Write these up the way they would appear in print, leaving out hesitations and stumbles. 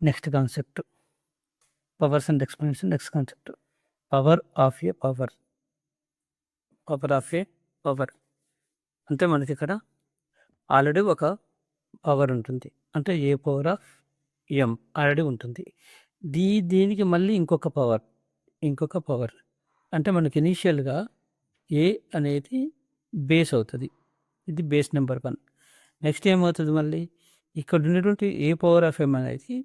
Next concept powers and explanation. Next concept power of A power. Power of A power అంటే మనకి ఇక్కడ already ఒక power ఉంటుంది, అంటే a power of M already ఉంటుంది. దీనికి మళ్ళీ ఇంకొక పవర్ అంటే మనకి ఇనీషియల్గా ఏ అనేది బేస్ అవుతుంది, ఇది బేస్ నెంబర్ 1. నెక్స్ట్ ఏమవుతుంది, మళ్ళీ ఇక్కడ ఉన్నటువంటి ఏ పవర్ ఆఫ్ ఎం అనేది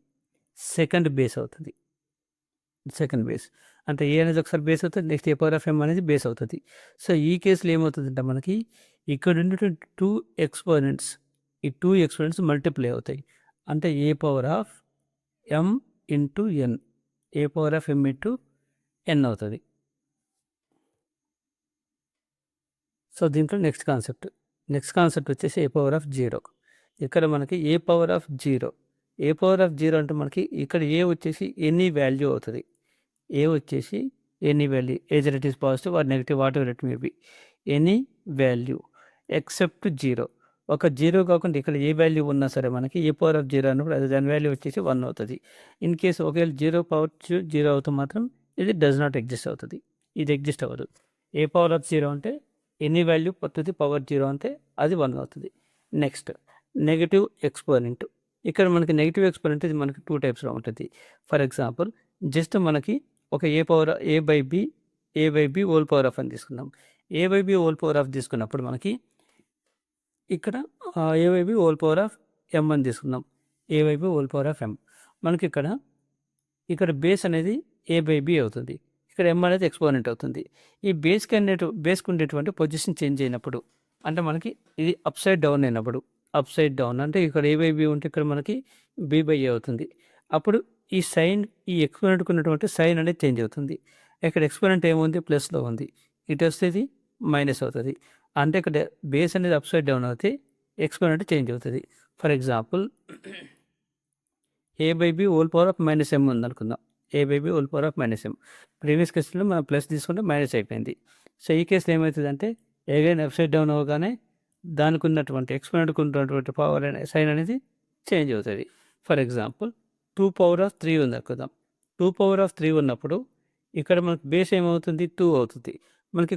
సెకండ్ బేస్ అవుతుంది. సెకండ్ బేస్ అంటే ఏ అనేది ఒకసారి బేస్ అవుతుంది, నెక్స్ట్ ఏ పవర్ ఆఫ్ ఎం అనేది బేస్ అవుతుంది. సో ఈ కేసులో ఏమవుతుందంటే మనకి ఇక్కడ ఉన్నటువంటి 2 ఎక్స్పోనెంట్స్, ఈ 2 ఎక్స్పోనెంట్స్ మల్టిప్లై అవుతాయి. అంటే a power of M into n, a power of M into n అవుతుంది. సో దీంట్లో నెక్స్ట్ కాన్సెప్ట్ వచ్చేసి ఏ పవర్ ఆఫ్ 0. ఇక్కడ మనకి a power of 0, a power of 0 అంటే మనకి ఇక్కడ ఏ వచ్చేసి ఎనీ వాల్యూ అవుతుంది. ఏ వచ్చేసి any value, either it is positive or negative, what ever it may be, any value except 0. ఒక 0 కాకుండా ఇక్కడ ఏ వాల్యూ ఉన్నా సరే మనకి ఏ పవర్ ఆఫ్ 0 అన్నప్పుడు అది దాని వాల్యూ వచ్చేసి 1 అవుతుంది. ఇన్ కేసు ఒకవేళ 0 పవర్ 0 అవుతే మాత్రం ఇది డస్ నాట్ ఎగ్జిస్ట్ అవుతుంది, ఇది ఎగ్జిస్ట్ అవ్వదు. ఏ పవర్ ఆఫ్ 0 అంటే ఎనీ వాల్యూ పట్టుది, పవర్ 0 అంటే అది 1 అవుతుంది. Next negative exponent. ఇక్కడ మనకి నెగిటివ్ ఎక్స్పోనెంట్ ఇది మనకి 2 టైప్స్లో ఉంటుంది. ఫర్ ఎగ్జాంపుల్ జస్ట్ మనకి ఒక a by B whole power of అని తీసుకున్నాం. A by B whole power of తీసుకున్నప్పుడు మనకి ఇక్కడ a by B whole power of m అని తీసుకున్నాం. A by B whole power of m మనకి ఇక్కడ బేస్ అనేది ఏ బై బి అవుతుంది, ఇక్కడ ఎం అనేది ఎక్స్పోనెంట్ అవుతుంది. ఈ బేస్కి ఉండేటువంటి పొజిషన్ చేంజ్ అయినప్పుడు, అంటే మనకి ఇది అప్ సైడ్ డౌన్ అయినప్పుడు, అప్ సైడ్ డౌన్ అంటే ఇక్కడ ఏ బై బి ఉంటే ఇక్కడ మనకి బి బై ఏ అవుతుంది. అప్పుడు ఈ సైన్, ఈ ఎక్స్పోనెంట్కి ఉన్నటువంటి సైన్ అనేది చేంజ్ అవుతుంది. ఇక్కడ ఎక్స్పోనెంట్ ఏముంది, ప్లస్లో ఉంది, ఇటు వస్తే ఇది మైనస్ అవుతుంది. అంటే ఇక్కడ బేస్ అనేది అప్ సైడ్ డౌన్ అవుతే ఎక్స్పోనెంట్ చేంజ్ అవుతుంది. For example A by B whole power of minus M ఉంది అనుకుందాం. A by B whole power of minus M, previous కేసులో మనం ప్లస్ తీసుకుంటే మైనస్ అయిపోయింది. సో ఈ కేసులో ఏమవుతుందంటే ఏగైనా అప్ సైడ్ డౌన్ అవ్వగానే దానికి ఉన్నటువంటి ఎక్స్పోనెంట్కి ఉన్నటువంటి పవర్ సైన్ అనేది చేంజ్ అవుతుంది. ఫర్ ఎగ్జాంపుల్ 2 పవర్ ఆఫ్ 3 ఉంది అనుకుందాం. 2 పవర్ ఆఫ్ 3 ఉన్నప్పుడు ఇక్కడ మనకి బేస్ ఏమవుతుంది, 2 అవుతుంది. మనకి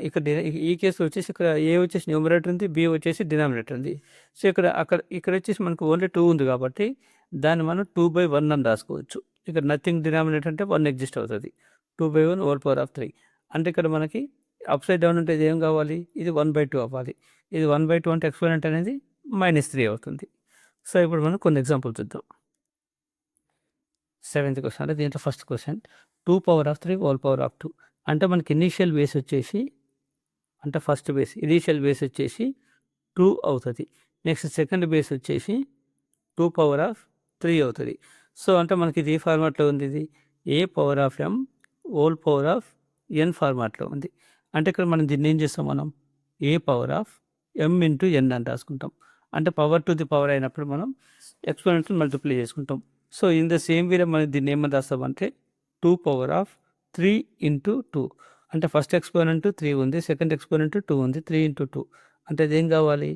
ఇక్కడ ఈ కేసులో వచ్చేసి ఇక్కడ ఏ వచ్చేసి న్యూమరేటర్ ఉంది, బి వచ్చేసి డినామినేటర్ ఉంది. సో ఇక్కడ వచ్చేసి మనకు ఓన్లీ 2 ఉంది కాబట్టి దాన్ని మనం 2/1 అని రాసుకోవచ్చు. ఇక్కడ నథింగ్ డినామినేటర్ అంటే 1 ఎగ్జిస్ట్ అవుతుంది. 2/1 హోల్ పవర్ ఆఫ్ 3 అంటే ఇక్కడ మనకి అప్ సైడ్ డౌన్ అంటే ఇది ఏం కావాలి, ఇది 1/2 అవ్వాలి. ఇది 1/2 అంటే ఎక్స్పోనెంట్ అనేది -3 అవుతుంది. సో ఇప్పుడు మనం కొన్ని ఎగ్జాంపుల్ చూద్దాం. 7th క్వశ్చన్ అంటే దీంట్లో first question 2 power of 3 whole power of 2 అంటే మనకి ఇనీషియల్ బేస్ వచ్చేసి, అంటే ఫస్ట్ బేస్ ఇనీషియల్ బేస్ వచ్చేసి 2 అవుతుంది. నెక్స్ట్ సెకండ్ బేస్ వచ్చేసి 2 పవర్ ఆఫ్ 3 అవుతుంది. సో అంటే మనకి ఇది ఏ ఫార్మాట్లో ఉంది, ఇది A power of M whole power of N ఫార్మాట్లో ఉంది. అంటే ఇక్కడ మనం దీన్ని ఏం చేస్తాం, మనం A power of M into N అని రాసుకుంటాం. అంటే పవర్ టు ది పవర్ అయినప్పుడు మనం ఎక్స్పోనెంట్ని మల్టిప్లై చేసుకుంటాం. So in the same way మనం దీన్ని ఏమని రాస్తామంటే 2 పవర్ ఆఫ్ 3 ఇంటూ 2 అంటే ఫస్ట్ ఎక్స్పోనెంట్ 3 ఉంది, సెకండ్ ఎక్స్పోనెంట్ 2 ఉంది, 3 ఇంటూ 2 అంటే అదేం కావాలి,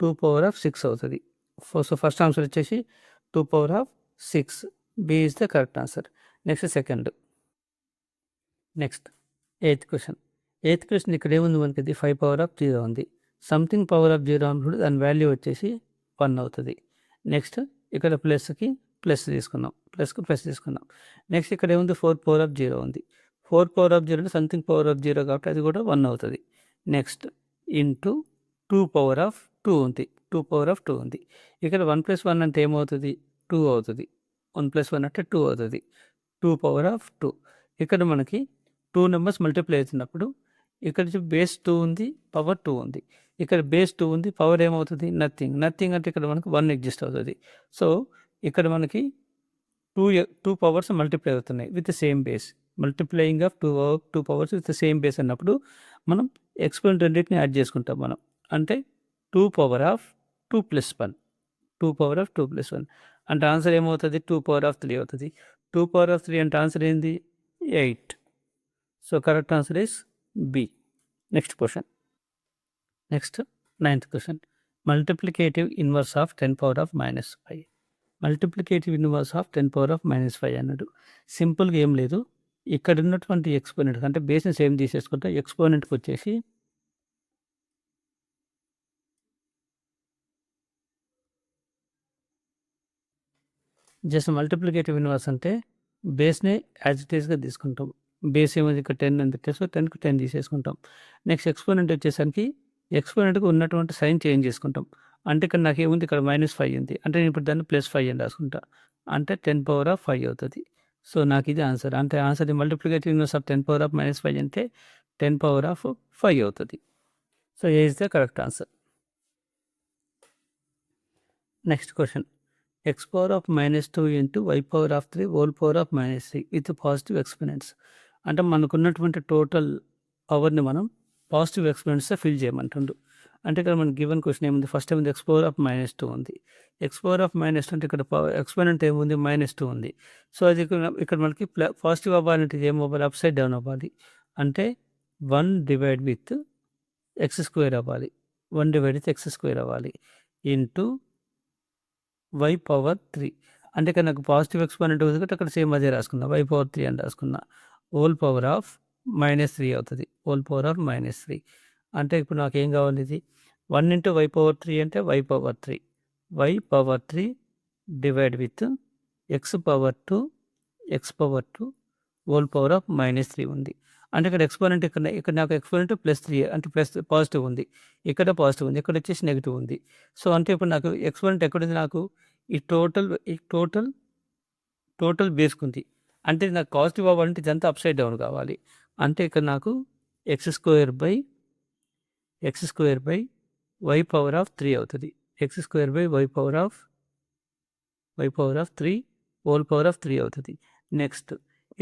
2 పవర్ ఆఫ్ 6 అవుతుంది. సో ఫస్ట్ ఆన్సర్ వచ్చేసి 2 power of 6, B is the correct answer. Next second. Next 8th question. 8th question ఇక్కడ ఏముంది మనకి, ఇది 5 పవర్ ఆఫ్ 0 ఉంది. సంథింగ్ పవర్ ఆఫ్ 0 అన్నప్పుడు దాని వాల్యూ వచ్చేసి 1 అవుతుంది. నెక్స్ట్ ఇక్కడ ప్లస్కి ప్లస్ తీసుకున్నాం, ప్లస్కి ప్లస్ తీసుకున్నాం. నెక్స్ట్ ఇక్కడ ఏముంది, 4 పవర్ ఆఫ్ 0 ఉంది. 4 పవర్ ఆఫ్ 0 అంటే సంథింగ్ పవర్ ఆఫ్ 0 కాబట్టి అది కూడా 1 అవుతుంది. నెక్స్ట్ ఇంటూ 2 పవర్ ఆఫ్ 2 ఉంది, 2 పవర్ ఆఫ్ 2 ఉంది. ఇక్కడ 1 + 1 అంటే ఏమవుతుంది, 2 అవుతుంది. 1 + 1 అంటే 2 అవుతుంది. 2 పవర్ ఆఫ్ 2 ఇక్కడ మనకి 2 నెంబర్స్ మల్టిప్లై అవుతున్నప్పుడు ఇక్కడ బేస్ 2 ఉంది, పవర్ 2 ఉంది. ఇక్కడ బేస్ 2 ఉంది, పవర్ ఏమవుతుంది, నథింగ్ అంటే ఇక్కడ మనకు 1 ఎగ్జిస్ట్ అవుతుంది. సో ఇక్కడ మనకి 2 పవర్స్ మల్టిప్లై అవుతున్నాయి with same base, multiplying of 2 powers with same base అన్నప్పుడు మనం ఎక్స్పోనెంట్ రెండింటిని యాడ్ చేసుకుంటాం మనం. అంటే 2 పవర్ ఆఫ్ 2 + 1, 2 పవర్ ఆఫ్ 2 + 1 అంటే ఆన్సర్ ఏమవుతుంది, 2 పవర్ ఆఫ్ 3 అవుతుంది. 2 పవర్ ఆఫ్ 3 అంటే ఆన్సర్ ఏంది, 8. So correct answer is B. Next question. Next 9th question. Multiplicative inverse of 10 power of -5. Multiplicative inverse of 10⁻⁻5 అన్నాడు. సింపుల్‌గా ఏం లేదు. ఇక్కడ ఉన్నటువంటి ఎక్స్‌పోనెంట్ అంటే బేస్‌ని సేమ్ తీసేసుకుంటే ఎక్స్‌పోనెంట్‌కి వచ్చేసి జస్ట్ మల్టిప్లికేటివ్ ఇన్వర్స్ అంటే బేస్‌ని యాజ్ ఇట్ ఈస్‌గా తీసుకుంటాం. బేస్ ఏముంది ఇక్కడ 10 ఉంది. సో 10కి 10 తీసేసుకుంటాం. నెక్స్ట్ ఎక్స్‌పోనెంట్ వచ్చేసరికి ఎక్స్‌పోనెంట్‌కి ఉన్నటువంటి సైన్ చేంజ్ చేసుకుంటాం. అంటే ఇక్కడ నాకేముంది ఇక్కడ -5 ఉంది. అంటే నేను ఇప్పుడు దాన్ని +5 అని రాసుకుంటా. అంటే 10⁻5 అవుతది. సో నాకిది ఆన్సర్. అంటే answer the multiplicative inverse of 10⁻5 అంటే 10⁻5 అవుతది. So A is the correct answer. Next question. x⁻⁻2 into y⁻3 whole power of -3 with positive exponents. అంటే మనకున్నటువంటి టోటల్ పవర్‌ని మనం పాజిటివ్ ఎక్స్‌పోనెంట్స్‌తో ఫిల్ చేయమంటుండు. అంటే ఇక్కడ మనకి గివెన్ క్వెషన్ ఏముంది? ఫస్ట్ ఏముంది? x⁻⁻2 ఉంది. x⁻⁻2 అంటే ఇక్కడ ఎక్స్‌పోనెంట్ ఏముంది? -2 ఉంది. సో అది ఇక్కడ మనకి పాజిటివ్ అవ్వాలంటే ఇది ఏం అవ్వాలి? అప్‌సైడ్ డౌన్ అవ్వాలి. అంటే 1 డివైడ్ విత్ x² అవ్వాలి. 1 డివైడ్ విత్ x² అవ్వాలి. ఇంటూ y⁻3 అంటే ఇక్కడ నాకు పాజిటివ్ ఎక్స్‌పోనెంట్ ఉంది కాబట్టి అక్కడ సేమ్ అదే రాసుకున్నా. y⁻3 అని రాసుకున్నా. హోల్ పవర్ ఆఫ్ -3 అవుతది. హోల్ పవర్ ఆఫ్ -3 అంటే ఇప్పుడు నాకేం కావాలి ఇది? 1 ఇంటూ y⁻3 అంటే y⁻3. y⁻3 divide with x⁻2 whole power of -3 ఉంది. అంటే ఇక్కడ ఎక్స్‌పోనెంట్ ఇక్కడ నాకు ఎక్స్‌పోనెంట్ +3 అంటే ప్లస్ పాజిటివ్ ఉంది. ఇక్కడ పాజిటివ్ ఉంది. ఇక్కడ వచ్చేసి నెగెటివ్ ఉంది. సో అంటే ఇప్పుడు నాకు ఎక్స్‌పోనెంట్ ఎక్కడుంది నాకు? ఈ టోటల్ బేస్‌కుంది. అంటే నాకు పాజిటివ్ అవ్వాలంటే ఇదంతా అప్‌సైడ్ డౌన్ కావాలి. అంటే ఇక్కడ నాకు x² బై y⁻3 అవుతది. x² by y⁻3 whole power of 3 అవుతది. నెక్స్ట్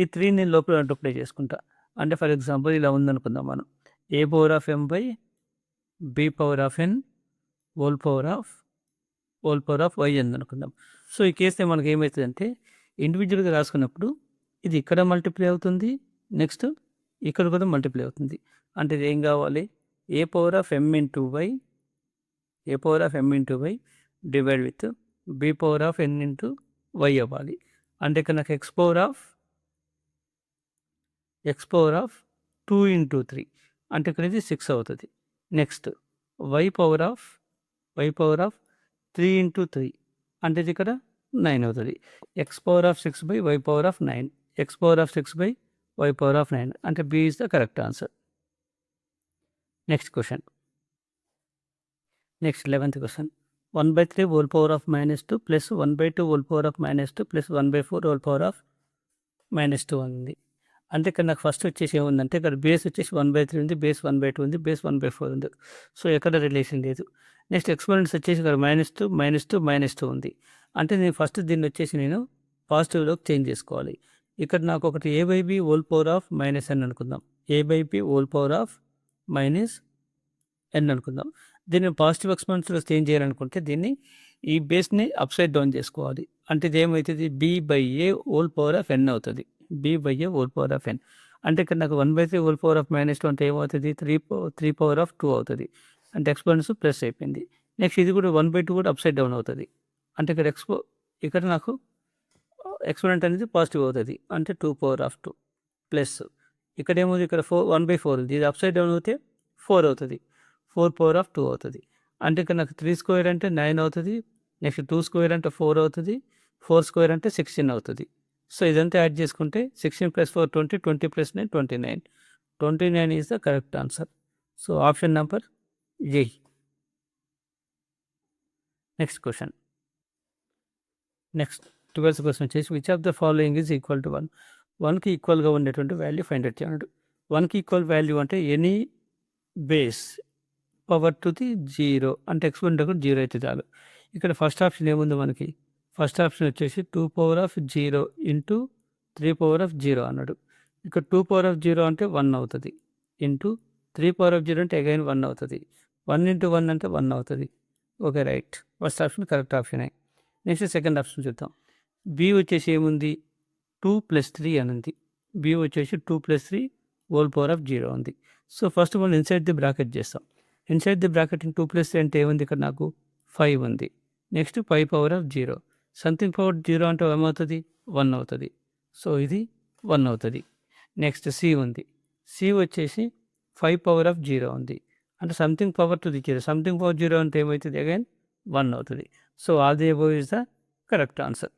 ఈ 3 నేను లోపల మల్టిప్లై చేసుకుంటా. అంటే ఫర్ ఎగ్జాంపుల్ ఇలా ఉందనుకుందాం మనం. a⁻m by b⁻n whole power of y ఉందనుకుందాం. సో ఈ కేస్‌లో మనకి ఏమైతదంటే ఇండివిడ్యువల్‌గా రాసుకున్నప్పుడు ఇది ఇక్కడ మల్టిప్లై అవుతుంది. నెక్స్ట్ ఇక్కడ కూడా మల్టిప్లై అవుతుంది. అంటే ఇది ఏం కావాలి? a⁻m into y divide with b⁻n into y అవ్వాలి. అంటే ఇక్కడ నాకు x⁻2 ఇంటూ 3 అంటే ఇక్కడ ఇది 6 అవుతది. నెక్స్ట్ y⁻3 ఇంటూ 3 అంటే ఇది ఇక్కడ 9 అవుతది. x⁻6 by y⁻9 x⁻6 by y⁻9 అంటే B is the correct answer. Next question. Next 11th question. 1/3 whole power of -2 plus 1/2 whole power of -2 plus 1/4 whole power of -2 ఉంది. అంటే ఇక్కడ నాకు ఫస్ట్ వచ్చేసి ఏముందంటే ఇక్కడ బేస్ వచ్చేసి 1/3 ఉంది. బేస్ 1/2 ఉంది. బేస్ 1/4 ఉంది. సో ఎక్కడ రిలేషన్ లేదు. నెక్స్ట్ ఎక్స్‌పోనెంట్స్ వచ్చేసి ఇక్కడ -2 ఉంది. అంటే నేను ఫస్ట్ దీన్ని వచ్చేసి నేను పాజిటివ్‌లోకి చేంజ్ చేసుకోవాలి. ఇక్కడ నాకు ఒకటి a/b whole power of -n అనుకుందాం. a/b whole power of -n అనుకుందాం. దీన్ని పాజిటివ్ ఎక్స్‌పోనెంట్స్‌లో చేంజ్ చేయాలనుకుంటే దీన్ని ఈ బేస్‌ని అప్‌సైడ్ డౌన్ చేసుకోవాలి. అంటే ఇది ఏమవుతది? b/a whole power of n అవుతది. b/a whole power of n అంటే ఇక్కడ నాకు 1/3 హోల్ పవర్ ఆఫ్ -2 అంటే ఏమవుతది? 3 పవర్ ఆఫ్ 2 అవుతది. అంటే ఎక్స్‌పోనెంట్స్ ప్లస్ అయిపోయింది. నెక్స్ట్ ఇది కూడా 1/2 కూడా అప్‌సైడ్ డౌన్ అవుతది. అంటే ఇక్కడ నాకు ఎక్స్‌పోనెంట్ అనేది పాజిటివ్ అవుతది. అంటే 2 పవర్ ఆఫ్ 2 ప్లస్ ఇక్కడ ఏముంది? ఇక్కడ 1/4 ఉంది. ఇది అప్‌సైడ్ డౌన్ అవుతే 4 అవుతది. 4 పవర్ ఆఫ్ 2 అవుతది. అంటే ఇక్కడ నాకు 3² అంటే 9 అవుతది. నెక్స్ట్ 2² అంటే 4 అవుతది. 4² అంటే 16 అవుతది. సో ఇదంతా యాడ్ చేసుకుంటే 16 + 4 20, 20 + 9 29. 29 is the correct answer. So option number A. Next question. Next 12th question వచ్చేసి which of the following is equal to 1? 1కి ఈక్వల్‌గా ఉండేటువంటి వాల్యూ ఫైండ్ అవుట్ చేయండి. 1కి ఈక్వల్ వాల్యూ అంటే any base power to the 0 అంటే exponent కూడా 0 అయితే చాలు. ఇక్కడ ఫస్ట్ ఆప్షన్ ఏముంది మనకి? ఫస్ట్ ఆప్షన్ వచ్చేసి 2 power of 0 into 3 power of 0 అన్నాడు. ఇక్కడ 2 పవర్ ఆఫ్ 0 అంటే 1 అవుతది. ఇంటూ 3 పవర్ ఆఫ్ 0 అంటే అగైన్ 1 అవుతది. 1 ఇంటూ 1 అంటే 1 అవుతది. Okay right. First option correct ఆప్షనే. నెక్స్ట్ సెకండ్ ఆప్షన్ చూద్దాం. బి వచ్చేసి ఏముంది? 2 + 3 అని ఉంది. బి వచ్చేసి 2 + 3 హోల్ పవర్ ఆఫ్ 0 ఉంది. సో ఫస్ట్ మనం ఇన్సైడ్ ది బ్రాకెట్ చేస్తాం. ఇన్సైడ్ ది బ్రాకెట్ 2 + 3 అంటే ఏముంది? ఇక్కడ నాకు 5 ఉంది. Next 5 power of 0. Something power 0 అంటే ఏమవుతుంది? 1 అవుతుంది. సో, ఇది 1 అవుతుంది. నెక్స్ట్ సి ఉంది. సి వచ్చేసి 5 పవర్ ఆఫ్ 0 ఉంది. అంటే something power to the 0. Something power 0 అంటే ఏమవుతుంది? అగైన్ 1 అవుతుంది. So, all the above is the correct answer.